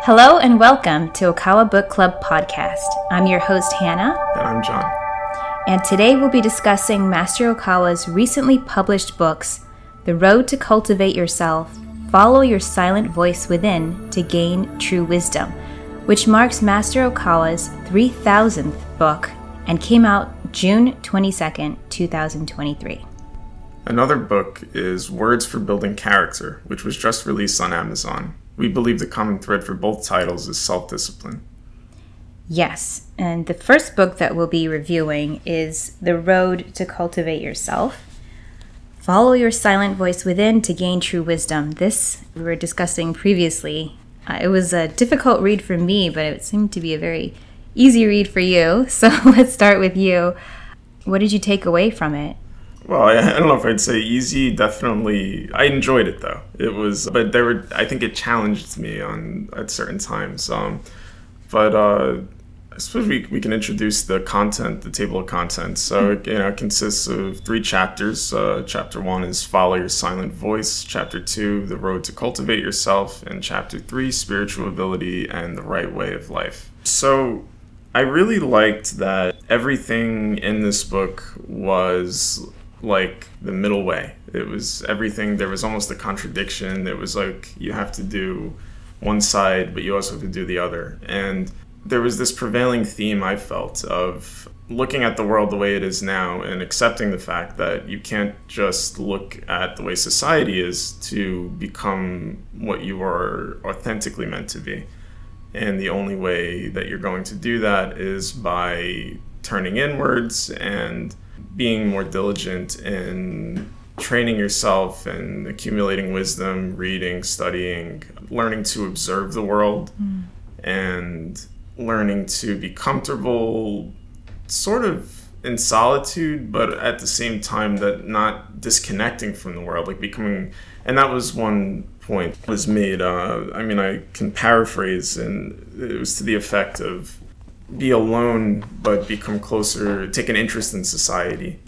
Hello and welcome to Okawa Book Club podcast. I'm your host, Hannah. And I'm John. And today we'll be discussing Master Okawa's recently published books, The Road to Cultivate Yourself, Follow Your Silent Voice Within to Gain True Wisdom, which marks Master Okawa's 3,000th book and came out June 22nd, 2023. Another book is Words for Building Character, which was just released on Amazon. We believe the common thread for both titles is self-discipline. Yes, and the first book that we'll be reviewing is The Road to Cultivate Yourself. Follow your silent voice within to gain true wisdom. This we were discussing previously. It was a difficult read for me, but it seemed to be a very easy read for you. So let's start with you. What did you take away from it? Well, I don't know if I'd say easy. Definitely, I enjoyed it though. It was, but I think it challenged me at certain times. But I suppose we can introduce the content, the table of contents. So it consists of 3 chapters. Chapter 1 is Follow Your Silent Voice. Chapter 2, The Road to Cultivate Yourself, and Chapter 3, Spiritual Ability and the Right Way of Life. So I really liked that everything in this book was like the middle way. It was everything. There was almost a contradiction. It was like you have to do one side, but you also have to do the other. And there was this prevailing theme I felt of looking at the world the way it is now and accepting the fact that you can't just look at the way society is to become what you are authentically meant to be. And the only way that you're going to do that is by turning inwards and being more diligent in training yourself and accumulating wisdom, reading, studying, learning to observe the world, and learning to be comfortable sort of in solitude, but at the same time that not disconnecting from the world, like becoming, and that was one point was made, I can paraphrase, and it was to the effect of be alone but become closer, take an interest in society.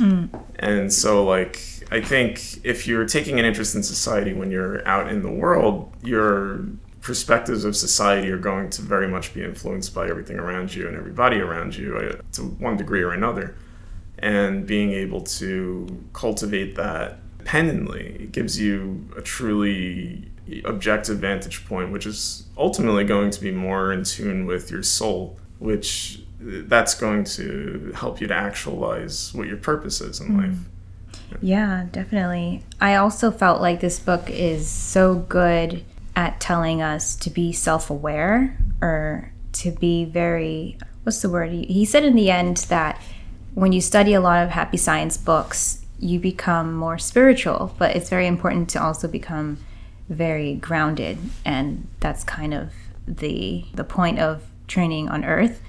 And so I think if you're taking an interest in society when you're out in the world, your perspectives of society are going to very much be influenced by everything around you and everybody around you to one degree or another. And being able to cultivate that independently gives you a truly objective vantage point, which is ultimately going to be more in tune with your soul, which that's going to help you to actualize what your purpose is in life. Yeah, definitely. I also felt like this book is so good at telling us to be self-aware, or to be very, what's the word? He said in the end that when you study a lot of happy science books, you become more spiritual, but it's very important to also become very grounded. And that's kind of the point of training on earth.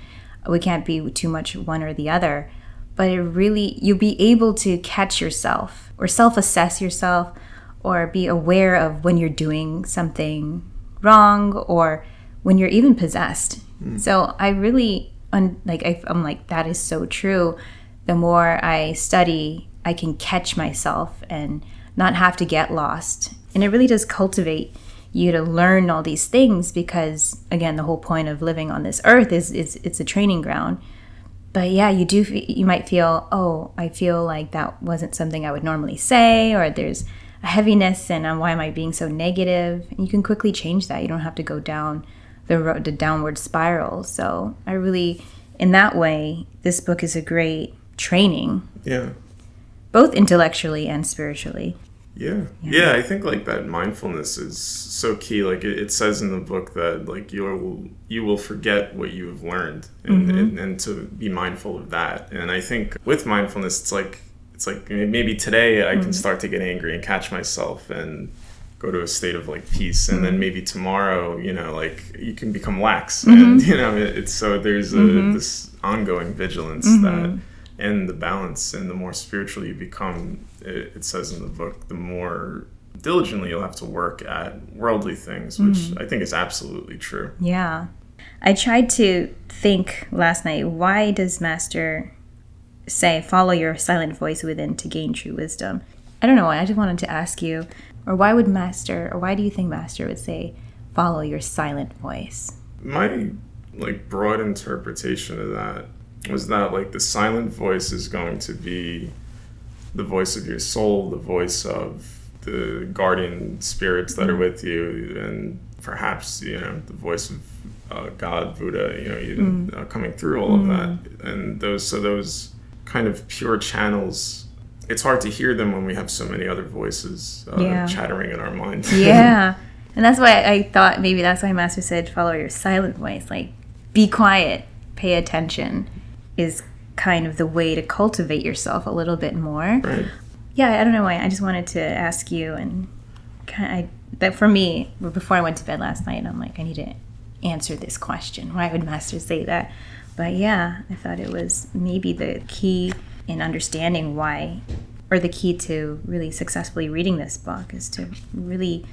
We can't be too much one or the other, but it really, you'll be able to catch yourself or self-assess yourself, or be aware of when you're doing something wrong or when you're even possessed. So I really, I'm like, that is so true. The more I study, I can catch myself and not have to get lost. And it really does cultivate you to learn all these things, because again, the whole point of living on this earth is it's a training ground. But yeah, you might feel, oh, I feel like that wasn't something I would normally say, or there's a heaviness, and why am I being so negative? And you can quickly change that. You don't have to go down the road, the downward spiral. So I really, in that way, this book is a great training. Yeah. Both intellectually and spiritually. Yeah, I think that mindfulness is so key. It says in the book that you will forget what you have learned, and to be mindful of that. And I think with mindfulness, it's like maybe today I can start to get angry and catch myself and go to a state of peace, and then maybe tomorrow, you can become lax, and it's so there's this ongoing vigilance that. And the balance, and the more spiritual you become, it says in the book, the more diligently you'll have to work at worldly things, which I think is absolutely true. Yeah. I tried to think last night, why does Master say, follow your silent voice within to gain true wisdom? I don't know. I just wanted to ask you, or why do you think Master would say, follow your silent voice? My like broad interpretation of that was that like the silent voice is going to be the voice of your soul, the voice of the guardian spirits that are with you, and perhaps the voice of God, Buddha, coming through all of that. And those kind of pure channels, it's hard to hear them when we have so many other voices chattering in our mind. Yeah. And that's why I thought maybe that's why Master said follow your silent voice. Like, be quiet, pay attention is kind of the way to cultivate yourself a little bit more. Right. Yeah, I don't know why. I just wanted to ask you, and that for me, before I went to bed last night, I'm like, I need to answer this question. Why would Master say that? But yeah, I thought it was maybe the key in understanding why, or the key to really successfully reading this book is to really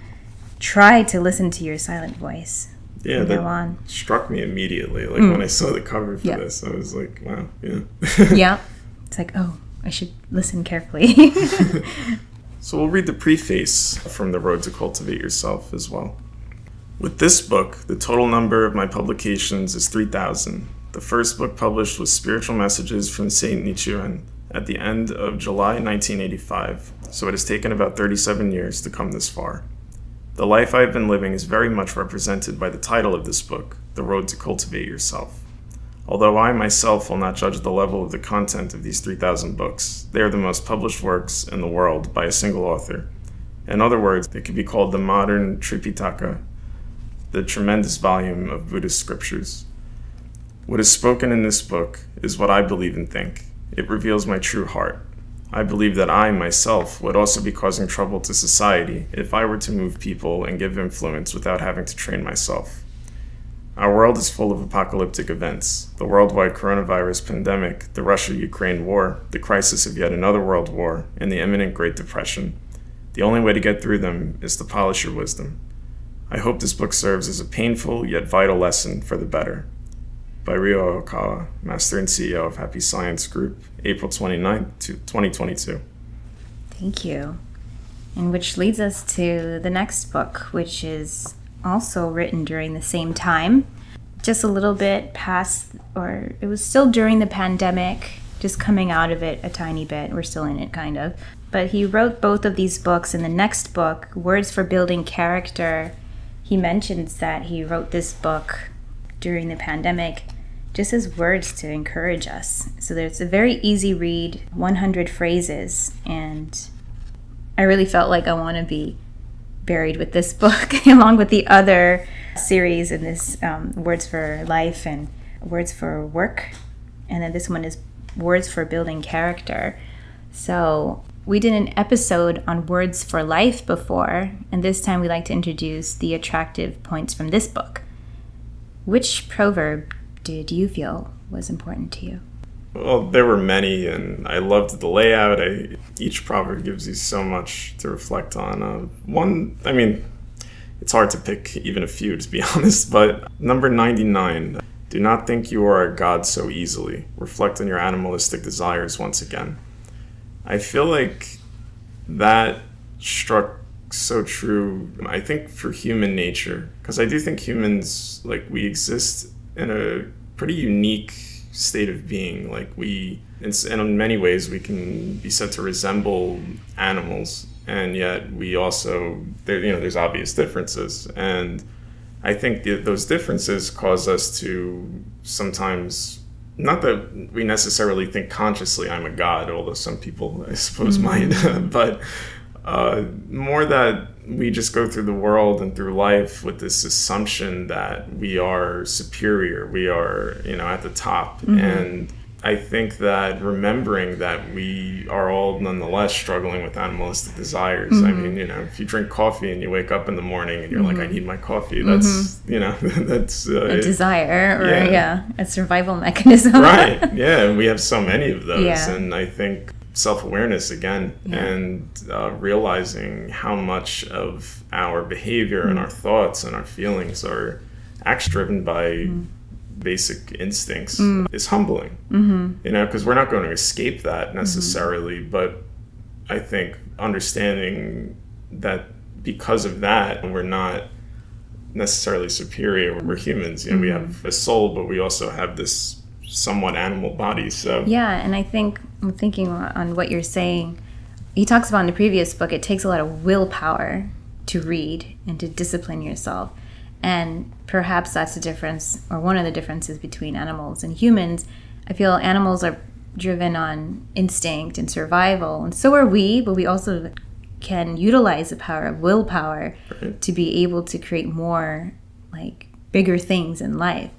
try to listen to your silent voice. Yeah, that struck me immediately. Like when I saw the cover for this, I was like, wow, yeah. Yeah. It's like, oh, I should listen carefully. So we'll read the preface from The Road to Cultivate Yourself as well. With this book, the total number of my publications is 3,000. The first book published was Spiritual Messages from Saint Nichiren at the end of July 1985, so it has taken about 37 years to come this far. The life I have been living is very much represented by the title of this book, The Road to Cultivate Yourself. Although I myself will not judge the level of the content of these 3,000 books, they are the most published works in the world by a single author. In other words, they could be called the modern Tripitaka, the tremendous volume of Buddhist scriptures. What is spoken in this book is what I believe and think. It reveals my true heart. I believe that I, myself, would also be causing trouble to society if I were to move people and give influence without having to train myself. Our world is full of apocalyptic events. The worldwide coronavirus pandemic, the Russia-Ukraine war, the crisis of yet another world war, and the imminent Great Depression. The only way to get through them is to polish your wisdom. I hope this book serves as a painful yet vital lesson for the better. By Ryo Okawa, Master and CEO of Happy Science Group, April 29, 2022. Thank you. And which leads us to the next book, which is also written during the same time. Just a little bit past, or it was still during the pandemic, just coming out of it a tiny bit. We're still in it, kind of. But he wrote both of these books. In the next book, Words for Building Character, he mentions that he wrote this book during the pandemic just as words to encourage us. So there's a very easy read, 100 phrases, and I really felt like I want to be buried with this book along with the other series in this Words for Life and Words for Work, and then this one is Words for Building Character. So we did an episode on Words for Life before, and this time we like to introduce the attractive points from this book. Which proverb did you feel was important to you? Well, there were many, and I loved the layout. Each proverb gives you so much to reflect on. It's hard to pick even a few, to be honest, but number 99, do not think you are a god so easily. Reflect on your animalistic desires once again. I feel like that struck so true, I think, for human nature, because I do think humans, like, we exist in a pretty unique state of being. Like, and in many ways we can be said to resemble animals, and yet we also, there's obvious differences, and I think those differences cause us to sometimes, not that we necessarily think consciously I'm a god, although some people I suppose might, but more that we just go through the world and through life with this assumption that we are superior, we are, at the top. And I think that remembering that we are all nonetheless struggling with animalistic desires. I mean, if you drink coffee and you wake up in the morning and you're like, I need my coffee, that's, that's a desire, or a survival mechanism. Right. Yeah. And we have so many of those. And I think self-awareness again, and realizing how much of our behavior and our thoughts and our feelings are actually driven by basic instincts is humbling. Because we're not going to escape that necessarily, but I think understanding that because of that we're not necessarily superior. We're humans, you know, we have a soul, but we also have this somewhat animal body. So yeah, and I think I'm thinking on what you're saying. He talks about in the previous book, it takes a lot of willpower to read and to discipline yourself. And perhaps that's the difference, or one of the differences between animals and humans. I feel animals are driven on instinct and survival, and so are we, but we also can utilize the power of willpower to be able to create more, like, bigger things in life.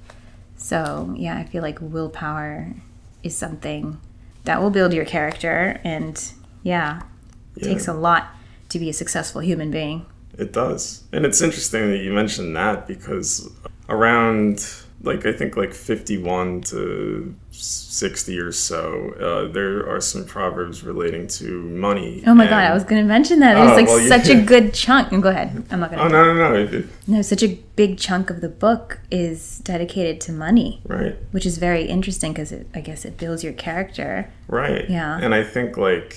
So, yeah, I feel like willpower is something that will build your character, and it takes a lot to be a successful human being. It does. And it's interesting that you mentioned that, because around, like, I think like 51 to 60 or so, there are some proverbs relating to money. Oh my God, I was going to mention that. There's such a good chunk. Go ahead. I'm not going to. Oh, no. No, such a big chunk of the book is dedicated to money. Right. Which is very interesting because I guess it builds your character. Right. Yeah. And I think, like,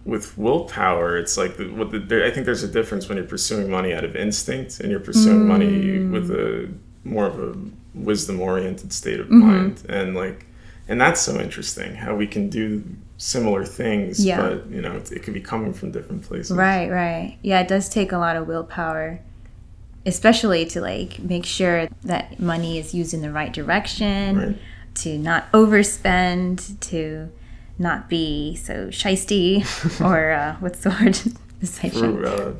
with willpower, it's like I think there's a difference when you're pursuing money out of instinct and you're pursuing money with a more of a wisdom-oriented state of mind, and that's so interesting how we can do similar things, but you know it could be coming from different places. Right. Yeah, it does take a lot of willpower, especially to like make sure that money is used in the right direction, to not overspend, to not be so shisty, or what's the word?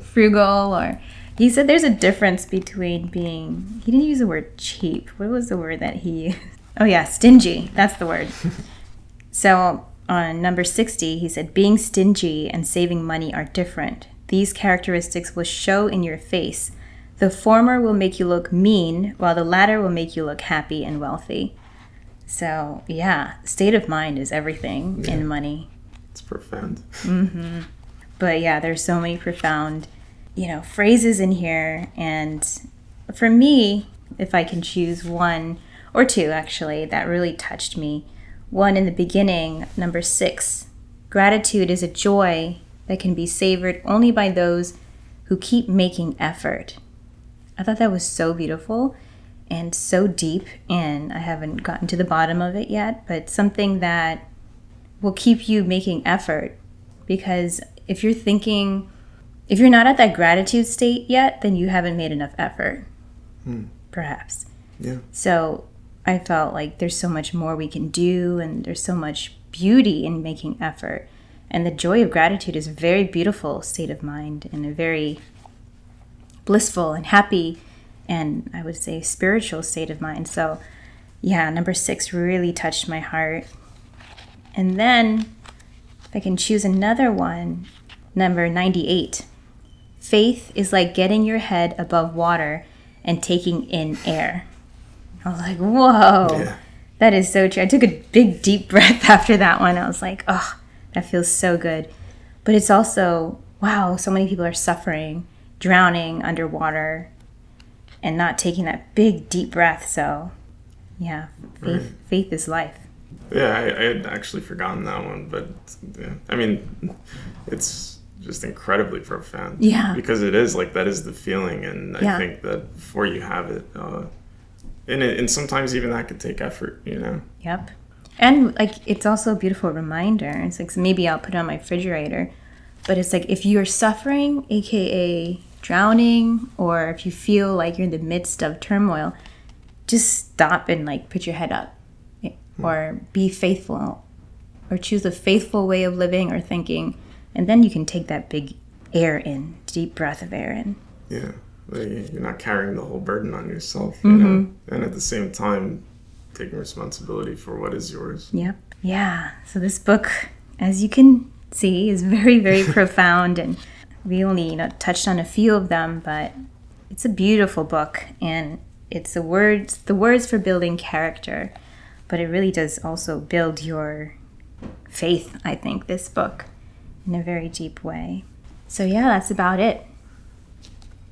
Frugal, or he said there's a difference between being, he didn't use the word cheap. What was the word that he used? Oh yeah, stingy. That's the word. So on number 60, he said, being stingy and saving money are different. These characteristics will show in your face. The former will make you look mean, while the latter will make you look happy and wealthy. So, yeah, state of mind is everything in money. It's profound. But yeah, there's so many profound, phrases in here. And for me, if I can choose one or two, actually, that really touched me. One in the beginning, number 6, gratitude is a joy that can be savored only by those who keep making effort. I thought that was so beautiful and so deep, and I haven't gotten to the bottom of it yet, but something that will keep you making effort, because if you're not at that gratitude state yet, then you haven't made enough effort, perhaps. Yeah. So I felt like there's so much more we can do, and there's so much beauty in making effort, and the joy of gratitude is a very beautiful state of mind and a very blissful and happy and I would say spiritual state of mind. So yeah, number 6 really touched my heart. And then if I can choose another one, number 98. Faith is like getting your head above water and taking in air. I was like, whoa, that is so true. I took a big deep breath after that one. I was like, oh, that feels so good. But it's also, wow, so many people are suffering, drowning underwater, and not taking that big deep breath. So yeah, faith is life. Yeah, I had actually forgotten that one, but yeah, I mean, it's just incredibly profound. Yeah, because it is like, that is the feeling, and I think that before you have it, and sometimes even that could take effort, Yep. And like, it's also a beautiful reminder. It's like, so maybe I'll put it on my refrigerator, but it's like, if you're suffering, aka drowning, or if you feel like you're in the midst of turmoil, just stop and like put your head up, or be faithful, or choose a faithful way of living or thinking, and then you can take that big deep breath of air in. Yeah, you're not carrying the whole burden on yourself, and at the same time taking responsibility for what is yours. Yep. Yeah. So this book, as you can see, is very, very profound, and we only touched on a few of them, but it's a beautiful book, and it's the words for building character, but it really does also build your faith, I think, this book, in a very deep way. So yeah, that's about it.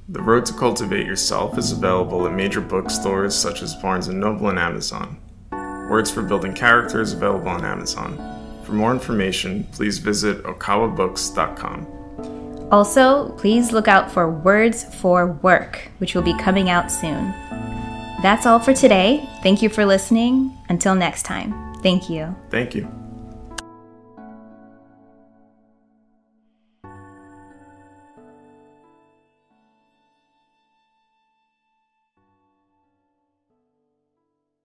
The Road to Cultivate Yourself is available at major bookstores such as Barnes & Noble and Amazon. Words for Building Character is available on Amazon. For more information, please visit okawabooks.com. Also, please look out for Words for Work, which will be coming out soon. That's all for today. Thank you for listening. Until next time. Thank you. Thank you.